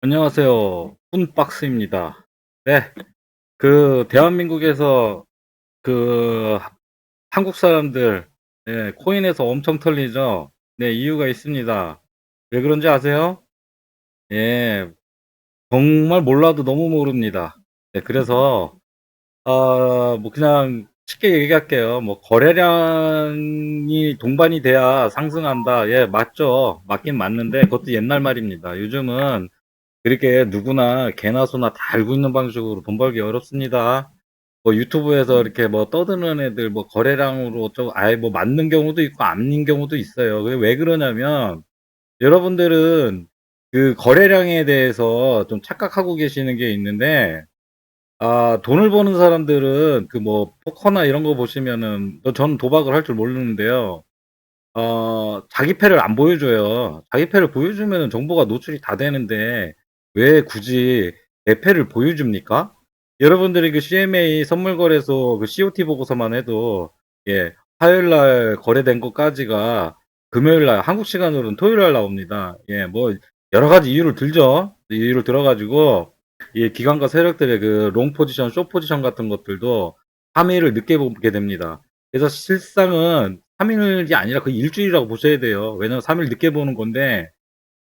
안녕하세요. 훈박스입니다. 네. 대한민국에서 그 한국 사람들, 코인에서 엄청 털리죠? 네, 이유가 있습니다. 왜 그런지 아세요? 예, 정말 몰라도 너무 모릅니다. 네, 그래서, 그냥 쉽게 얘기할게요. 거래량이 동반이 돼야 상승한다. 예, 맞죠. 맞긴 맞는데, 그것도 옛날 말입니다. 요즘은 그렇게 누구나 개나 소나 다 알고 있는 방식으로 돈 벌기 어렵습니다. 유튜브에서 이렇게 떠드는 애들 거래량으로 좀 아예 맞는 경우도 있고 아닌 경우도 있어요. 그게 왜 그러냐면 여러분들은 그 거래량에 대해서 좀 착각하고 계시는 게 있는데, 돈을 버는 사람들은 포커나 이런 거 보시면은, 저는 도박을 할 줄 모르는데요. 자기 패를 안 보여줘요. 자기 패를 보여주면은 정보가 노출이 다 되는데 왜 굳이 내 패를 보여줍니까? 여러분들이 그 CMA 선물거래소 그 COT 보고서만 해도, 예, 화요일 날 거래된 것까지가 금요일 날 한국 시간으로는 토요일 날 나옵니다. 예, 여러 가지 이유를 들죠. 이유를 들어가지고 이 기관과 세력들의 그 롱 포지션, 숏 포지션 같은 것들도 3일을 늦게 보게 됩니다. 그래서 실상은 3일이 아니라 거의 일주일이라고 보셔야 돼요. 왜냐면 3일 늦게 보는 건데,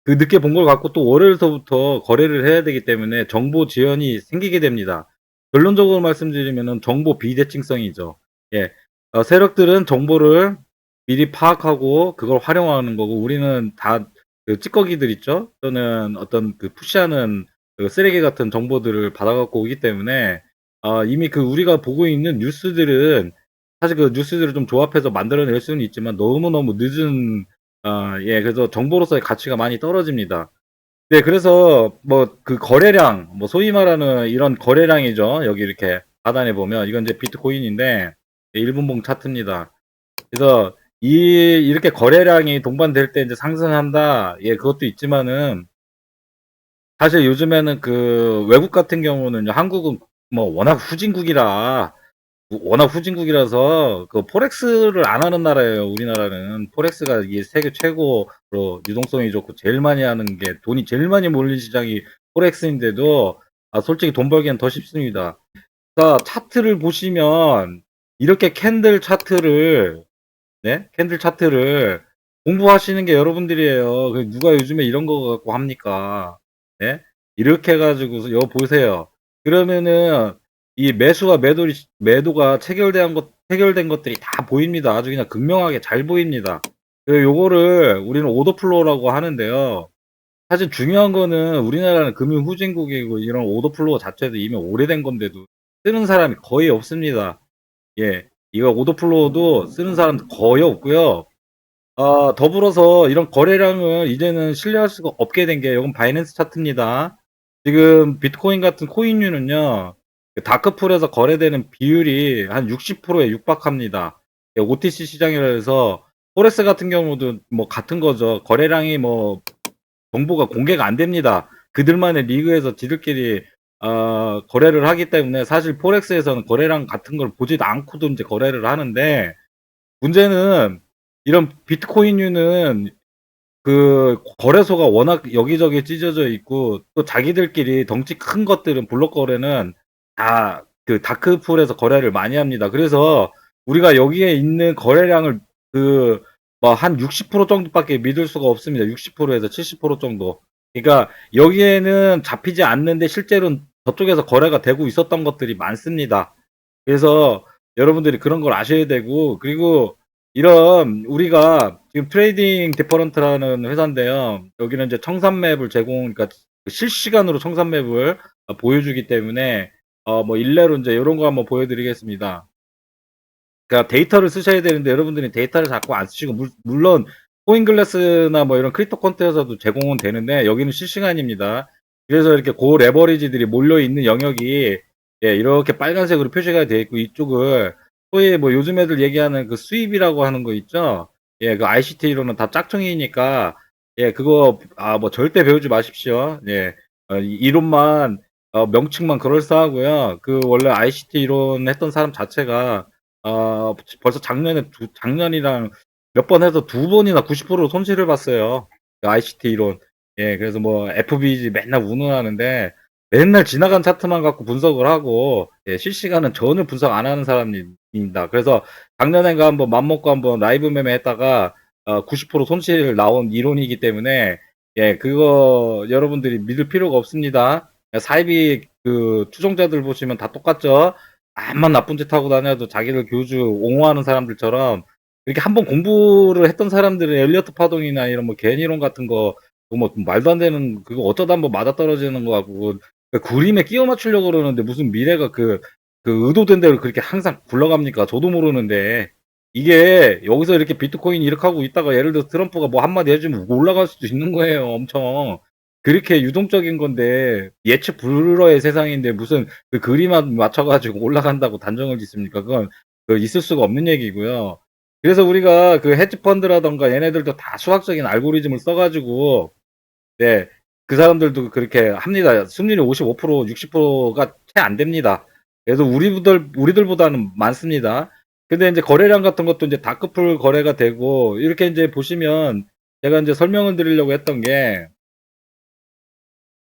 그 늦게 본 걸 갖고 또 월요일서부터 거래를 해야 되기 때문에 정보 지연이 생기게 됩니다. 결론적으로 말씀드리면은 정보 비대칭성이죠. 예. 세력들은 정보를 미리 파악하고 그걸 활용하는 거고, 우리는 다 그 찌꺼기들 있죠? 또는 어떤 그 푸시하는 그 쓰레기 같은 정보들을 받아 갖고 오기 때문에, 이미 그 우리가 보고 있는 뉴스들은 사실 그 뉴스들을 좀 조합해서 만들어낼 수는 있지만 너무너무 늦은, 예, 그래서 정보로서의 가치가 많이 떨어집니다. 네, 그래서 그 거래량, 소위 말하는 이런 거래량이죠. 여기 이렇게 하단에 보면 이건 이제 비트코인인데 1분봉 차트입니다. 그래서 이렇게 거래량이 동반될 때 이제 상승한다. 예, 그것도 있지만은 사실 요즘에는 그 외국 같은 경우는 한국은 워낙 후진국이라서 그 포렉스를 안 하는 나라예요. 우리나라는 포렉스가 이게 세계 최고로 유동성이 좋고 제일 많이 하는 게, 돈이 제일 많이 몰린 시장이 포렉스인데도 솔직히 돈 벌기엔 더 쉽습니다. 자, 차트를 보시면 이렇게 캔들 차트를 공부하시는 게 여러분들이에요. 누가 요즘에 이런 거 갖고 합니까? 네? 이렇게 해가지고 여 보세요. 그러면은 이 매도가 체결된 것들이 다 보입니다. 아주 그냥 극명하게 잘 보입니다. 요거를 우리는 오더 플로우라고 하는데요. 사실 중요한 거는 우리나라는 금융 후진국이고 이런 오더 플로우 자체도 이미 오래된 건데도 쓰는 사람이 거의 없습니다. 예. 이거 오더 플로우도 쓰는 사람 거의 없고요. 더불어서 이런 거래량을 이제는 신뢰할 수가 없게 된 게, 이건 바이낸스 차트입니다. 지금 비트코인 같은 코인류는요, 그 다크풀에서 거래되는 비율이 한 60%에 육박합니다. OTC 시장이라 해서, 포렉스 같은 경우도 같은 거죠. 거래량이 정보가 공개가 안 됩니다. 그들만의 리그에서 지들끼리 거래를 하기 때문에 사실 포렉스에서는 거래량 같은 걸 보지도 않고도 이제 거래를 하는데, 문제는 이런 비트코인류는 그 거래소가 워낙 여기저기 찢어져 있고, 또 자기들끼리 덩치 큰 것들은 블록 거래는 다 그 다크풀에서 거래를 많이 합니다. 그래서 우리가 여기에 있는 거래량을 그 한 60% 정도밖에 믿을 수가 없습니다. 60%에서 70% 정도. 그러니까 여기에는 잡히지 않는데 실제로는 저쪽에서 거래가 되고 있었던 것들이 많습니다. 그래서 여러분들이 그런 걸 아셔야 되고, 그리고 이런 우리가 지금 트레이딩 디퍼런트라는 회사인데요. 여기는 이제 청산 맵을 그러니까 실시간으로 청산 맵을 보여주기 때문에 일례로 이제 이런 거 한번 보여드리겠습니다. 그러니까 데이터를 쓰셔야 되는데 여러분들이 데이터를 자꾸 안 쓰시고, 물론 코인글래스나 이런 크립토 콘트에서도 제공은 되는데 여기는 실시간입니다. 그래서 이렇게 고 레버리지들이 몰려 있는 영역이, 예, 이렇게 빨간색으로 표시가 되어 있고, 이쪽을 소위 요즘 애들 얘기하는 그 수입이라고 하는 거 있죠. 예, 그 ICT로는 다 짝퉁이니까, 예, 그거 절대 배우지 마십시오. 예, 이론만, 명칭만 그럴싸하고요. 그 원래 ICT 이론 했던 사람 자체가 벌써 작년이랑 몇 번 해서 두 번이나 90% 손실을 봤어요. 그 ICT 이론. 예, 그래서 뭐 FBG 맨날 운운하는데 맨날 지나간 차트만 갖고 분석을 하고 예, 실시간은 전혀 분석 안 하는 사람입니다. 그래서 작년엔가 한번 맘먹고 한번 라이브 매매 했다가 90% 손실 나온 이론이기 때문에 예, 그거 여러분들이 믿을 필요가 없습니다. 사이비 그 추종자들 보시면 다 똑같죠. 암만 나쁜 짓 하고 다녀도 자기를 교주 옹호하는 사람들처럼 이렇게 한번 공부를 했던 사람들은 엘리어트 파동이나 이런 뭐 개인이론 같은 거 뭐 말도 안 되는 그거 어쩌다 한번 맞아떨어지는 거 같고 그 그림에 끼워 맞추려고 그러는데 무슨 미래가 그 의도된 대로 그렇게 항상 굴러갑니까? 저도 모르는데 이게 여기서 이렇게 비트코인이 이렇게 하고 있다가 예를 들어서 트럼프가 뭐 한마디 해주면 올라갈 수도 있는 거예요. 엄청 그렇게 유동적인 건데 예측 불허의 세상인데 무슨 그 그림만 맞춰가지고 올라간다고 단정을 짓습니까? 그건 그 있을 수가 없는 얘기고요. 그래서 우리가 그 헤지 펀드라던가 얘네들도 다 수학적인 알고리즘을 써가지고 네. 그 사람들도 그렇게 합니다. 승률이 55% 60%가 채 안 됩니다. 그래서 우리들보다는 많습니다. 근데 인제 거래량 같은 것도 인제 다크풀 거래가 되고 이렇게 인제 보시면 제가 인제 설명을 드리려고 했던 게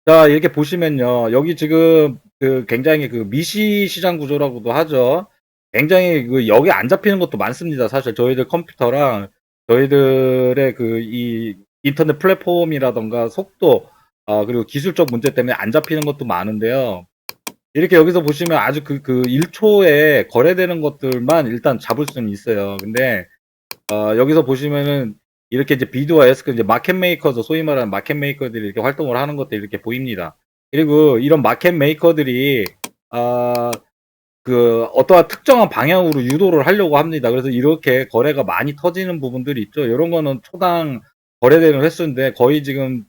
자 이렇게 보시면요. 여기 지금 그 굉장히 그 미시 시장 구조라고도 하죠. 굉장히 그 여기 안 잡히는 것도 많습니다. 사실 저희들 컴퓨터랑 저희들의 그 이 인터넷 플랫폼이라든가 속도 그리고 기술적 문제 때문에 안 잡히는 것도 많은데요. 이렇게 여기서 보시면 아주 그 1 초에 거래되는 것들만 일단 잡을 수는 있어요. 근데 여기서 보시면은 이렇게 이제 비드와 에스크 이제 마켓 메이커죠. 소위 말하는 마켓 메이커들이 이렇게 활동을 하는 것들이 이렇게 보입니다. 그리고 이런 마켓 메이커들이 아 그 어떠한 특정한 방향으로 유도를 하려고 합니다. 그래서 이렇게 거래가 많이 터지는 부분들이 있죠. 요런 거는 초당 거래되는 횟수인데 거의 지금은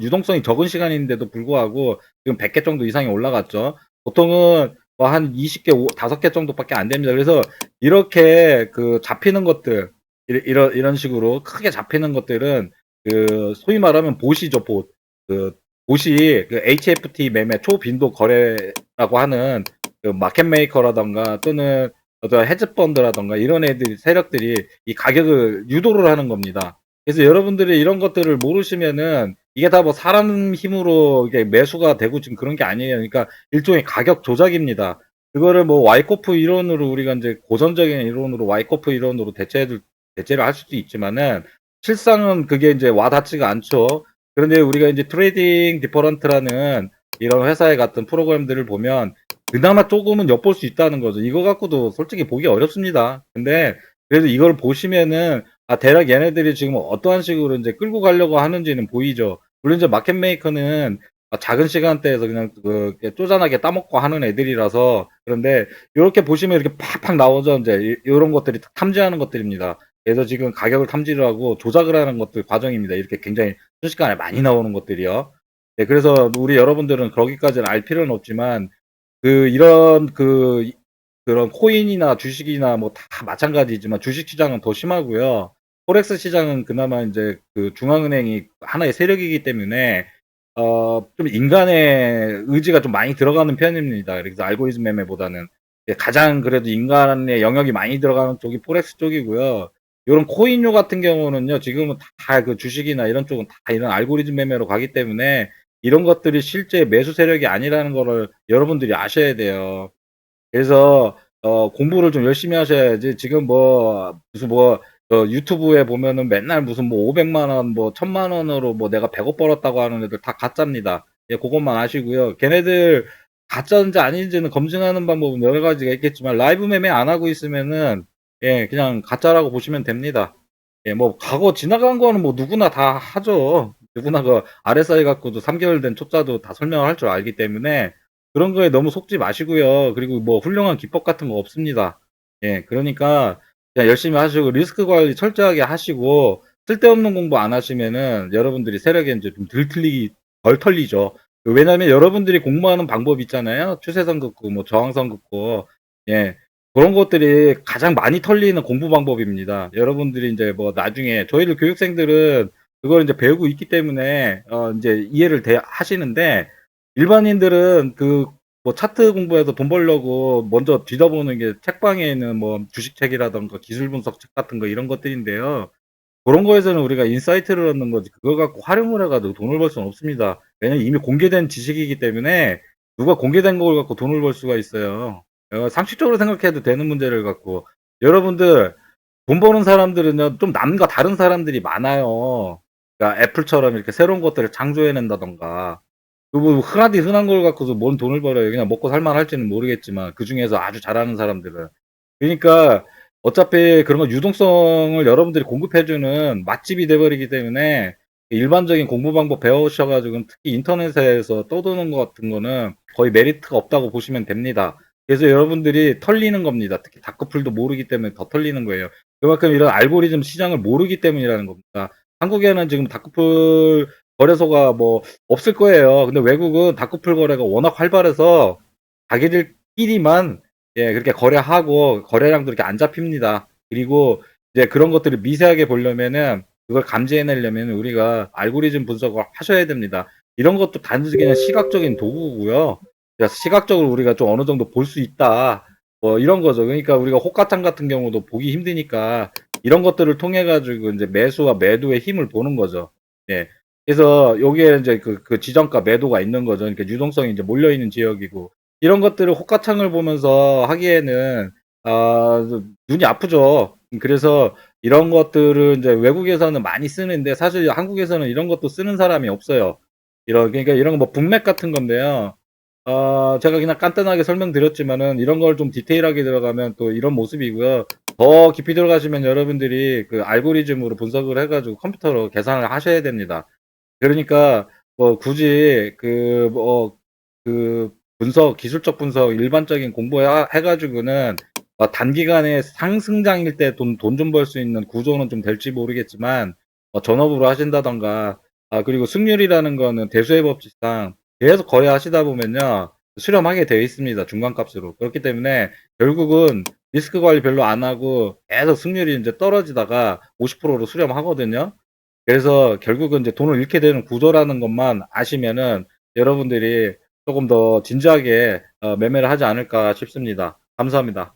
유동성이 적은 시간인데도 불구하고 지금 100개 정도 이상이 올라갔죠. 보통은 뭐 한 20개, 5개 정도밖에 안 됩니다. 그래서 이렇게 그 잡히는 것들 이런 식으로 크게 잡히는 것들은 그 소위 말하면 봇이죠, 봇. 그 봇이 그 HFT 매매 초빈도 거래라고 하는 그 마켓 메이커라던가 또는 어떤 헤지 펀드라던가 이런 세력들이 이 가격을 유도를 하는 겁니다. 그래서 여러분들이 이런 것들을 모르시면은 이게 다 뭐 사람 힘으로 이게 매수가 되고 지금 그런 게 아니에요. 그러니까 일종의 가격 조작입니다. 그거를 뭐 와이코프 이론으로 우리가 인제 고전적인 이론으로 와이코프 이론으로 대체를 할 수도 있지만은 실상은 그게 인제 와 닿지가 않죠. 그런데 우리가 인제 트레이딩 디퍼런트라는 이런 회사의 같은 프로그램들을 보면 그나마 쪼금은 엿볼 수 있다는 거죠. 이거 갖고도 솔직히 보기 어렵습니다. 근데 그래도 이걸 보시면은 대략 얘네들이 지금 어떠한 식으로 인제 끌고 가려고 하는지는 보이죠. 물론 이제 마켓 메이커는 작은 시간대에서 그냥 이렇게 쪼잔하게 따먹고 하는 애들이라서 그런데 요렇게 보시면 이렇게 팍팍 나오죠. 인제 요런 것들이 탐지하는 것들입니다. 그래서 지금 가격을 탐지를 하고 조작을 하는 것들 과정입니다. 이렇게 굉장히 순식간에 많이 나오는 것들이요. 네, 그래서 우리 여러분들은 거기까지는 알 필요는 없지만 이런 그런 코인이나 주식이나 뭐 다 마찬가지지만 주식 시장은 더 심하고요. 포렉스 시장은 그나마 인제 그 중앙은행이 하나의 세력이기 때문에 좀 인간의 의지가 좀 많이 들어가는 편입니다. 그래서 알고리즘 매매보다는. 예, 가장 그래도 인간의 영역이 많이 들어가는 쪽이 포렉스 쪽이고요. 요런 코인류 같은 경우는요. 지금은 다 그 주식이나 이런 쪽은 다 이런 알고리즘 매매로 가기 때문에 이런 것들이 실제 매수 세력이 아니라는 거를 여러분들이 아셔야 돼요. 그래서 공부를 좀 열심히 하셔야지 지금 뭐 무슨 뭐 유튜브에 보면은 맨날 무슨 뭐 500만 원 뭐 1000만 원으로 뭐 내가 100억 벌었다고 하는 애들 다 가짜입니다. 예, 고것만 아시고요. 걔네들 가짜인지 아닌지는 검증하는 방법은 여러 가지가 있겠지만 라이브 매매 안 하고 있으면은 예, 그냥 가짜라고 보시면 됩니다. 예, 뭐 과거 지나간 거는 뭐 누구나 다 하죠. 누구나 그 RSI 갖고도 3 개월 된 초짜도 다 설명을 할 줄 알기 때문에 그런 거에 너무 속지 마시고요. 그리고 뭐 훌륭한 기법 같은 거 없습니다. 예, 그러니까 그냥 열심히 하시고 리스크 관리 철저하게 하시고 쓸데없는 공부 안 하시면은 여러분들이 세력에 인제 좀 덜 털리죠. 왜냐하면 여러분들이 공부하는 방법 있잖아요. 추세선 긋고 뭐 저항선 긋고 예. 그런 것들이 가장 많이 털리는 공부 방법입니다. 여러분들이 인제 뭐 나중에 저희들 교육생들은 그걸 인제 배우고 있기 때문에 인제 이해를 하시는데 일반인들은 뭐 차트 공부해서 돈 벌려고 먼저 뒤져보는 게 책방에 있는 뭐 주식책이라든가 기술 분석 책 같은 거 이런 것들인데요. 그런 거에서는 우리가 인사이트를 얻는 거지 그걸 갖고 활용을 해 가지고 돈을 벌 수는 없습니다. 왜냐면 이미 공개된 지식이기 때문에 누가 공개된 걸 갖고 돈을 벌 수가 있어요. 상식적으로 생각해도 되는 문제를 갖고 여러분들 돈 버는 사람들은요 좀 남과 다른 사람들이 많아요. 그러니까 애플처럼 이렇게 새로운 것들을 창조해 낸다든가 그 뭐 흔하디 흔한 걸 갖고서 뭔 돈을 벌어요. 그냥 먹고 살 만할지는 모르겠지만 그중에서 아주 잘하는 사람들은. 그러니까 어차피 그런 거 유동성을 여러분들이 공급해 주는 맛집이 돼 버리기 때문에 일반적인 공부 방법 배우셔 가지고는 특히 인터넷에서 떠도는 것 같은 거는 거의 메리트가 없다고 보시면 됩니다. 그래서 여러분들이 털리는 겁니다. 특히 다크풀도 모르기 때문에 더 털리는 거예요. 그만큼 이런 알고리즘 시장을 모르기 때문이라는 겁니다. 한국에는 지금 다크풀 거래소가 뭐 없을 거예요. 근데 외국은 다크풀 거래가 워낙 활발해서 자기들끼리만 그렇게 거래하고 거래량도 이렇게 안 잡힙니다. 그리고 이제 그런 것들을 미세하게 보려면은 그걸 감지해내려면 우리가 알고리즘 분석을 하셔야 됩니다. 이런 것도 단지 그냥 시각적인 도구고요. 그래서 시각적으로 우리가 좀 어느 정도 볼 수 있다. 뭐 이런 거죠. 그러니까 우리가 호가창 같은 경우도 보기 힘드니까 이런 것들을 통해 가지고 이제 매수와 매도의 힘을 보는 거죠. 예. 그래서 여기에 이제 그 지정가 매도가 있는 거죠. 그러니까 유동성이 이제 몰려 있는 지역이고 이런 것들을 호가창을 보면서 하기에는 눈이 아프죠. 그래서 이런 것들을 이제 외국에서는 많이 쓰는데 사실 한국에서는 이런 것도 쓰는 사람이 없어요. 그러니까 이런 거 뭐 북맥 같은 건데요. 제가 그냥 간단하게 설명드렸지만은 이런 걸 좀 디테일하게 들어가면 또 이런 모습이고요. 더 깊이 들어가시면 여러분들이 그 알고리즘으로 분석을 해 가지고 컴퓨터로 계산을 하셔야 됩니다. 그러니까 뭐 굳이 그 분석 기술적 분석 일반적인 공부 해 가지고는 단기간에 상승장일 때 돈 좀 벌 수 있는 구조는 좀 될지 모르겠지만 전업으로 하신다든가 그리고 승률이라는 거는 대수의 법칙상 계속 거래하시다 보면요. 수렴하게 되어 있습니다, 중간값으로. 그렇기 때문에 결국은 리스크 관리 별로 안 하고 계속 승률이 인제 떨어지다가 50%로 수렴하거든요. 그래서 결국은 이제 돈을 잃게 되는 구조라는 것만 아시면은 여러분들이 조금 더 진지하게 매매를 하지 않을까 싶습니다. 감사합니다.